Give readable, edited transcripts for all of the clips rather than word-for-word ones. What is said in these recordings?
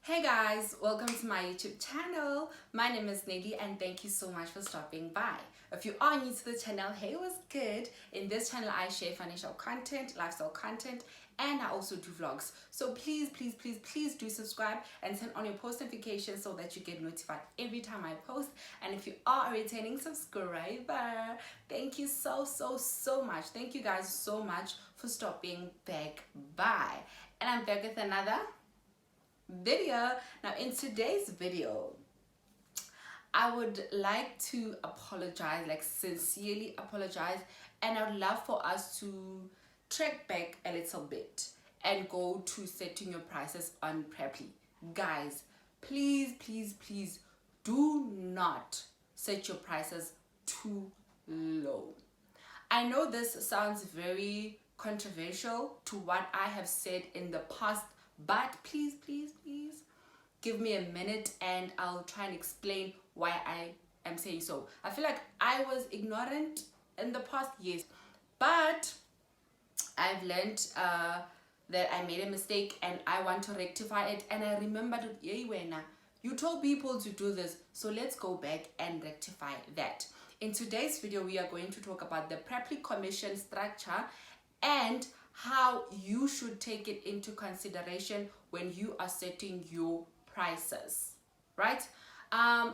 Hey guys, welcome to my YouTube channel. My name is Nelly and thank you so much for stopping by. If you are new to the channel, hey, what's good? In this channel, I share financial content, lifestyle content, and I also do vlogs. So please do subscribe and turn on your post notifications so that you get notified every time I post. And if you are a returning subscriber, thank you so much. Thank you guys so much for stopping back by. And I'm back with another video. Now in today's video, I would like to apologize, like sincerely apologize, and I would love for us to track back a little bit and go to setting your prices on Preply. Guys, please do not set your prices too low. I know this sounds very controversial to what I have said in the past, but please give me a minute and I'll try and explain why I am saying so. I feel like I was ignorant in the past, yes, but I've learned that I made a mistake and I want to rectify it. And I remembered, you told people to do this, so let's go back and rectify that. In today's video, we are going to talk about the Preply commission structure and how you should take it into consideration when you are setting your prices, right?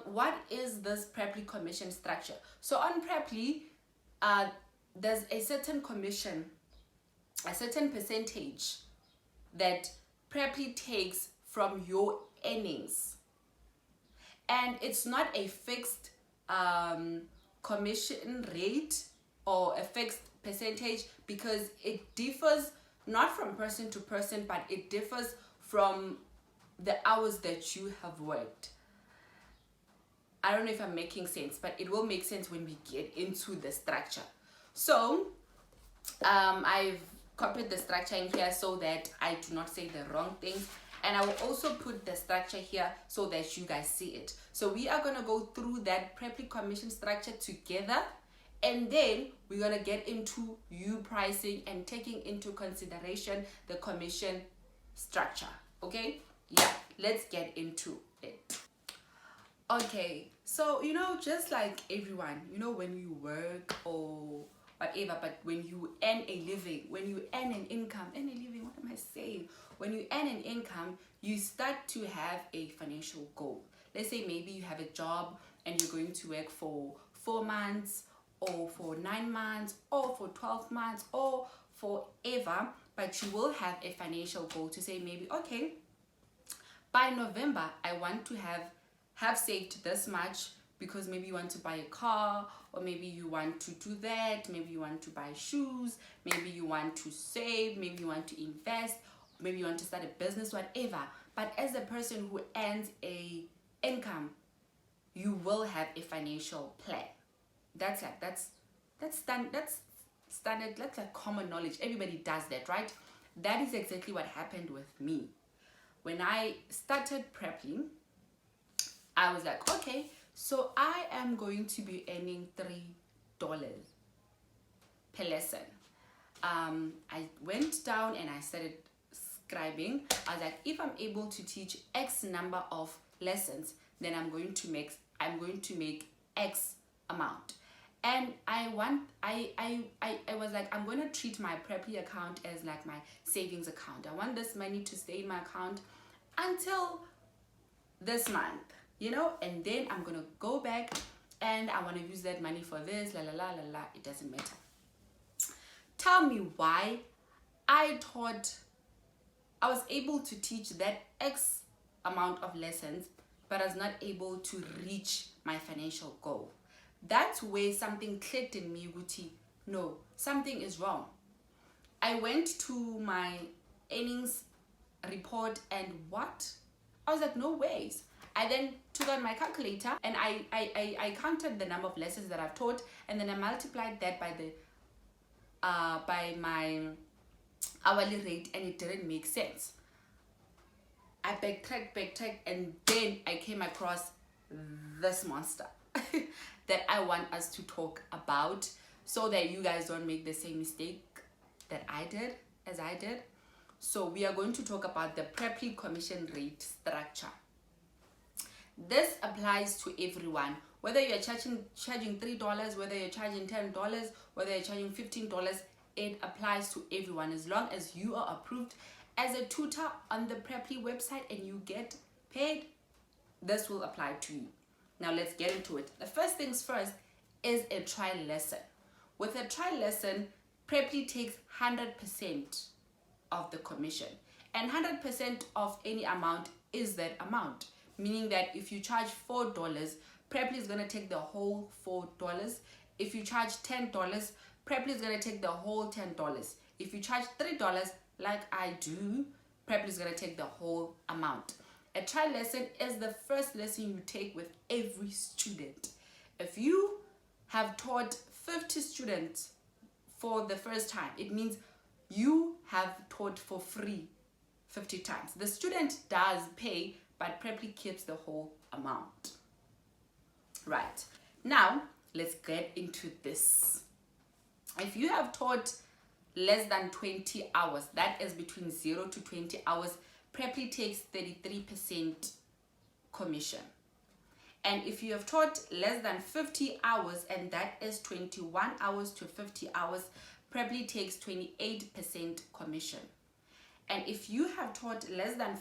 What is this Preply commission structure? So on Preply, there's a certain commission, a certain percentage that Preply takes from your earnings, and it's not a fixed commission rate or a fixed percentage, because it differs not from person to person, but it differs from the hours that you have worked. I don't know if I'm making sense, but it will make sense when we get into the structure. So I've copied the structure in here so that I do not say the wrong things, and I will also put the structure here so that you guys see it. So we are going to go through that Preply commission structure together, and then we're going to get into you pricing and taking into consideration the commission structure. Okay, yeah, let's get into it. Okay, so just like everyone, when you work or whatever, but when you earn a living, when you earn an income, what am I saying? When you earn an income, you start to have a financial goal. Let's say maybe you have a job and you're going to work for 4 months or for 9 months or for 12 months or forever, but you will have a financial goal to say maybe, okay, by November, I want to have saved this much, because maybe you want to buy a car, or maybe you want to do that, maybe you want to buy shoes, maybe you want to save, maybe you want to invest, maybe you want to start a business, whatever. But as a person who earns a income, you will have a financial plan. That's standard, that's like common knowledge. Everybody does that, right? That is exactly what happened with me. When I started Preply, I was like, okay, so I am going to be earning $3 per lesson. I went down and I started scribing. I was like, if I'm able to teach X number of lessons, then I'm going to make X amount. And I was like, I'm going to treat my Preply account as like my savings account. I want this money to stay in my account until this month, and then I'm gonna go back and I want to use that money for this, it doesn't matter. Tell me why I thought I was able to teach that X amount of lessons, but I was not able to reach my financial goal. That's where something clicked in me, Guti. No, something is wrong. I went to my earnings report and what? I was like, no ways. I then took out my calculator and I counted the number of lessons that I've taught, and then I multiplied that by the by my hourly rate, and it didn't make sense. I backtracked, and then I came across this monster that I want us to talk about, so that you guys don't make the same mistake that I did. So we are going to talk about the Preply commission rate structure. This applies to everyone, whether you're charging $3, whether you're charging $10, whether you're charging $15. It applies to everyone as long as you are approved as a tutor on the Preply website and you get paid. This will apply to you. Now let's get into it. The first things first is a trial lesson. With a trial lesson, Preply takes 100% of the commission, and 100% of any amount is that amount, meaning that if you charge $4, Preply is going to take the whole $4. If you charge $10, Preply is going to take the whole $10. If you charge $3, like I do, Preply is going to take the whole amount. A trial lesson is the first lesson you take with every student. If you have taught 50 students for the first time, it means you have taught for free 50 times. The student does pay, but Preply keeps the whole amount. Right, now let's get into this. If you have taught less than 20 hours, that is between 0 to 20 hours, Preply takes 33% commission. And if you have taught less than 50 hours, and that is 21 hours to 50 hours, Preply takes 28% commission. And if you have taught less than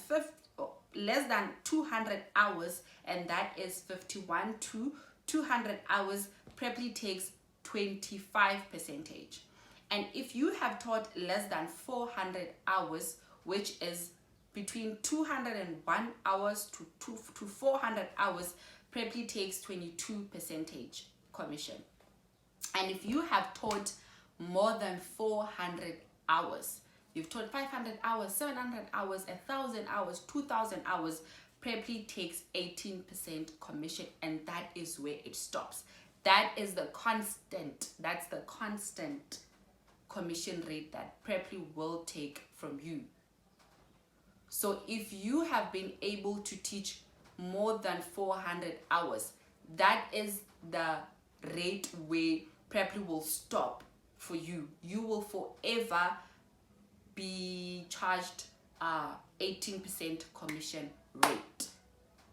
200 hours, and that is 51 to 200 hours, Preply takes 25%. And if you have taught less than 400 hours, which is between 201 hours to 400 hours, Preply takes 22% commission. And if you have taught more than 400 hours, you've taught 500 hours, 700 hours, 1,000 hours, 2,000 hours, Preply takes 18% commission, and that is where it stops. That is the constant, that's the constant commission rate that Preply will take from you. So if you have been able to teach more than 400 hours, that is the rate where Preply will stop for you. You will forever be charged 18% commission rate,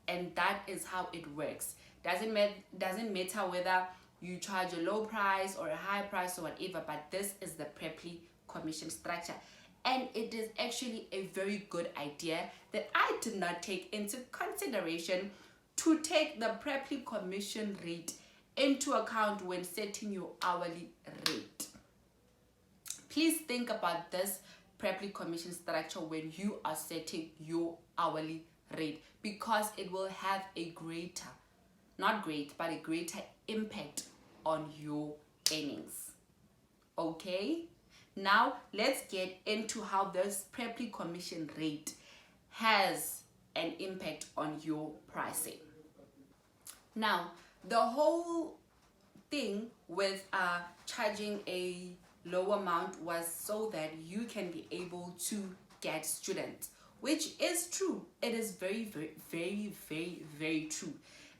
and that is how it works. Doesn't matter whether you charge a low price or a high price or whatever, but this is the Preply commission structure. And it is actually a very good idea that I did not take into consideration, to take the Preply commission rate into account when setting your hourly rate. Please think about this Preply commission structure when you are setting your hourly rate, because it will have a greater, not great, but a greater impact on your earnings. Okay? Now let's get into how this Preply commission rate has an impact on your pricing. Now, the whole thing with charging a low amount was so that you can be able to get students, which is true. It is very, very, very, very, very true.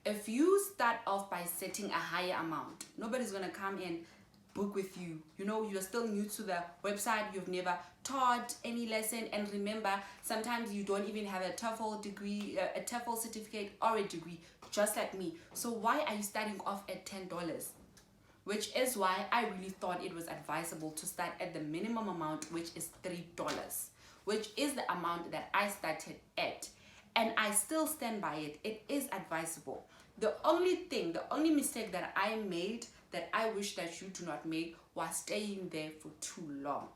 If you start off by setting a higher amount, nobody's gonna come in book with you. You know, you're still new to the website, you've never taught any lesson, and remember, sometimes you don't even have a TOEFL degree, a TOEFL certificate or a degree, just like me. So why are you starting off at $10? Which is why I really thought it was advisable to start at the minimum amount, which is $3, which is the amount that I started at, and I still stand by it. It is advisable. The only mistake that I made, that I wish that you do not make, was staying there for too long.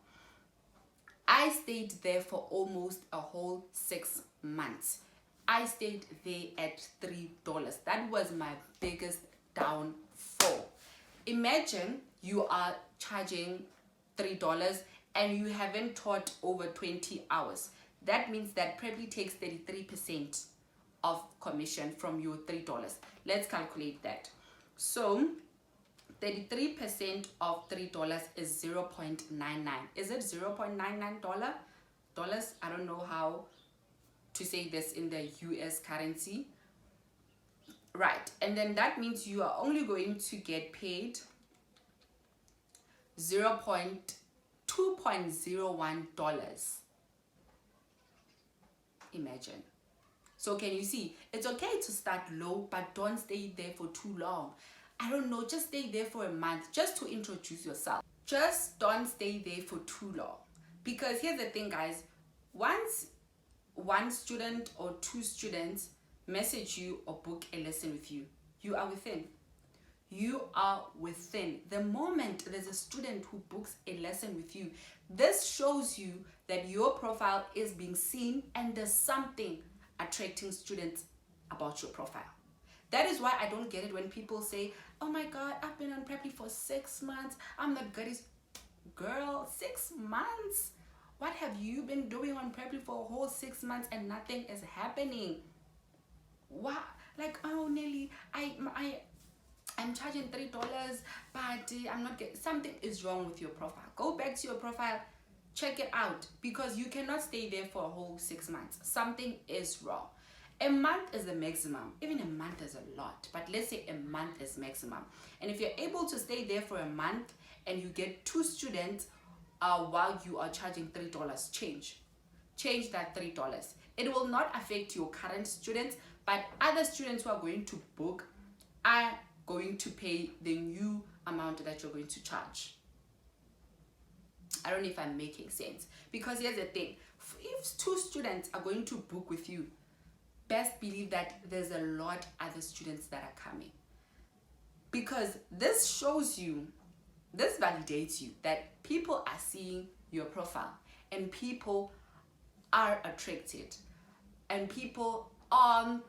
I stayed there for almost a whole 6 months. I stayed there at $3. That was my biggest downfall. Imagine you are charging $3 and you haven't taught over 20 hours. That means that Preply takes 33% of commission from your $3. Let's calculate that. So 33% of $3 is $0.99. Is it $0.99? I don't know how to say this in the US currency. Right, and then that means you are only going to get paid $2.01 imagine. So can you see? It's okay to start low, but don't stay there for too long. I don't know, just stay there for a month just to introduce yourself. Just don't stay there for too long. Because here's the thing, guys. Once one student or two students message you or book a lesson with you, you are within. You are within. The moment there's a student who books a lesson with you, this shows you that your profile is being seen and there's something attracting students about your profile. That is why I don't get it when people say, oh my God, I've been on Preply for 6 months. I'm the goodies. Girl, 6 months? What have you been doing on Preply for a whole 6 months and nothing is happening? What? Like, oh, Nelly, I'm charging $3, but I'm not getting, something is wrong with your profile. Go back to your profile, check it out, because you cannot stay there for a whole 6 months. Something is wrong. A month is the maximum. Even a month is a lot, but let's say a month is maximum. And if you're able to stay there for a month and you get 2 students while you are charging $3, change that $3. It will not affect your current students, but other students who are going to book are going to pay the new amount that you're going to charge. I don't know if I'm making sense, because here's the thing. If 2 students are going to book with you, best believe that there's a lot other students that are coming, because this shows you, this validates you that people are seeing your profile and people are attracted and people are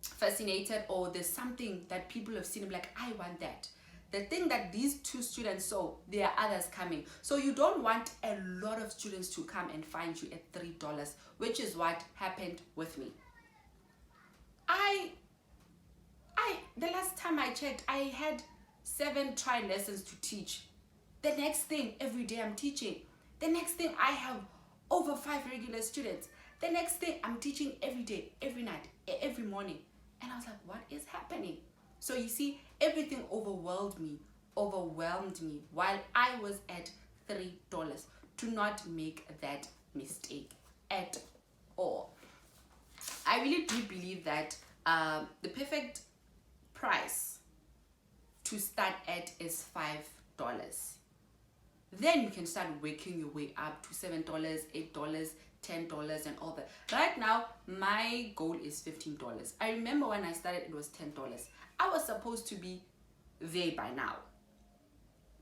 fascinated, or there's something that people have seen like, I want that. The thing that these 2 students saw, there are others coming. So you don't want a lot of students to come and find you at $3, which is what happened with me. The last time I checked, I had 7 trial lessons to teach. The next thing, every day I'm teaching. The next thing, I have over 5 regular students. The next thing, I'm teaching every day, every night, every morning. And I was like, what is happening? So you see, everything overwhelmed me while I was at $3. Do not make that mistake at all. I really do believe that the perfect price to start at is $5. Then you can start working your way up to $7, $8, $10 and all that. Right now, my goal is $15. I remember when I started, it was $10. I was supposed to be there by now.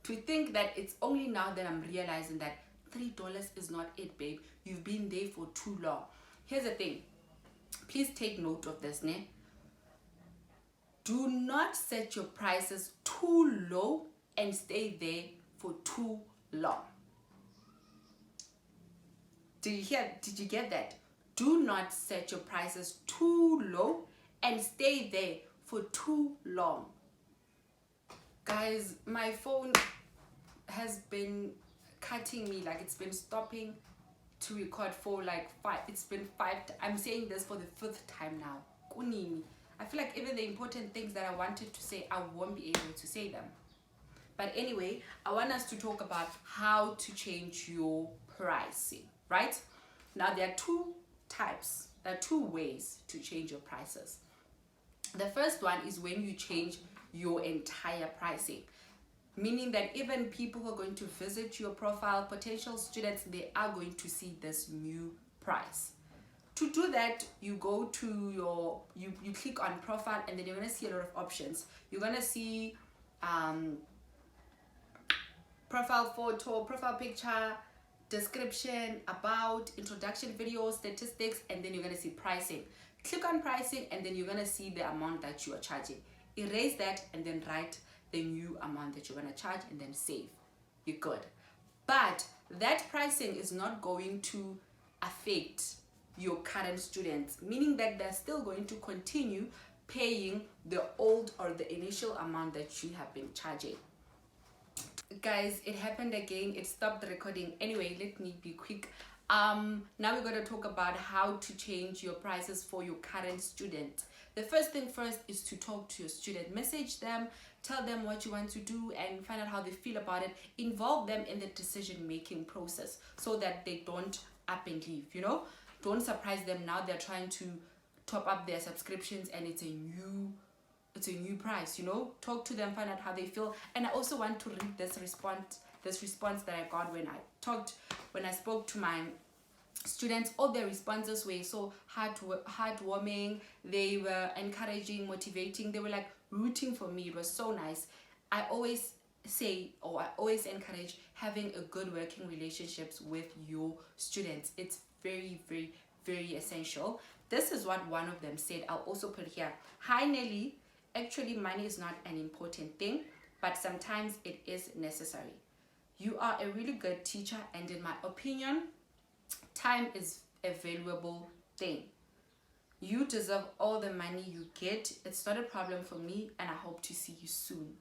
To think that it's only now that I'm realizing that $3 is not it, babe. You've been there for too long. Here's the thing. Please take note of this, ne? Do not set your prices too low and stay there for too long. Did you get that? Do not set your prices too low and stay there for too long. Guys, my phone has been cutting me, like it's been stopping to record for like 5. It's been 5. I'm saying this for the 5th time now. Kunini. I feel like even the important things that I wanted to say, I won't be able to say them. But anyway, I want us to talk about how to change your pricing, right? Now, there are 2 types. There are 2 ways to change your prices. The first one is when you change your entire pricing, meaning that even people who are going to visit your profile, potential students, they are going to see this new price. To do that, you go to your, you click on profile, and then you're going to see a lot of options. You're going to see profile photo, profile picture, description, about, introduction video, statistics, and then you're going to see pricing. Click on pricing, and then you're going to see the amount that you are charging. Erase that and then write the new amount that you're going to charge, and then save. You're good. But that pricing is not going to affect your current students, meaning that they're still going to continue paying the old or the initial amount that you have been charging. Guys, it happened again. It stopped recording. Anyway, let me be quick. Now we're going to talk about how to change your prices for your current student. The first thing first is to talk to your student. Message them, tell them what you want to do, and find out how they feel about it. Involve them in the decision-making process so that they don't up and leave, you know. Don't surprise them. Now they're trying to top up their subscriptions and it's a new price. Talk to them, find out how they feel. And I also want to read this response that I got when I spoke to my students. All their responses were so heartwarming. They were encouraging, motivating. They were like rooting for me. It was so nice. I always encourage having a good working relationships with your students. It's very, very, very essential. This is what one of them said. I'll also put here. Hi Nelly, actually money is not an important thing, but sometimes it is necessary. You are a really good teacher, and in my opinion, time is a valuable thing. You deserve all the money you get. It's not a problem for me, and I hope to see you soon.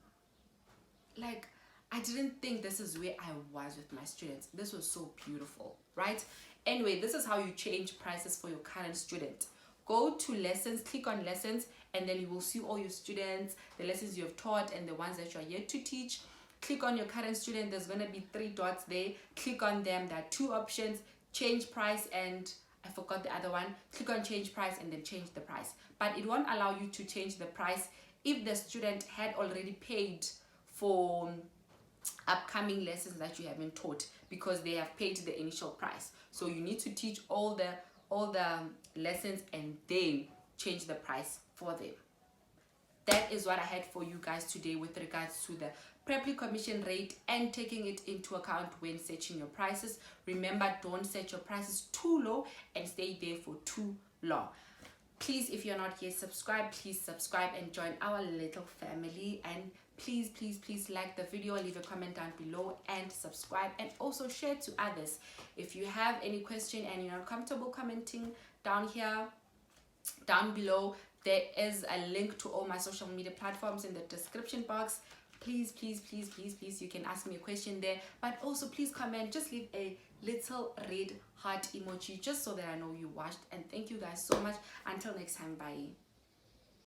Like, I didn't think this is where I was with my students. This was so beautiful, right? Anyway, this is how you change prices for your current student. Go to lessons, click on lessons, and then you will see all your students, the lessons you have taught and the ones that you are yet to teach. Click on your current student. There's going to be 3 dots there. Click on them. There are 2 options, change price, and I forgot the other one. Click on change price and then change the price. But it won't allow you to change the price if the student had already paid for upcoming lessons that you haven't taught, because they have paid the initial price. So you need to teach all the lessons and then change the price for them. That is what I had for you guys today with regards to the Preply commission rate and taking it into account when setting your prices. Remember, don't set your prices too low and stay there for too long. Please, if you're not yet subscribed, please subscribe and join our little family. And please like the video, leave a comment down below and subscribe, and also share to others. If you have any question and you're not comfortable commenting down below, there is a link to all my social media platforms in the description box. Please, you can ask me a question there, but also please comment, just leave a little red heart emoji just so that I know you watched. And thank you guys so much. Until next time, bye.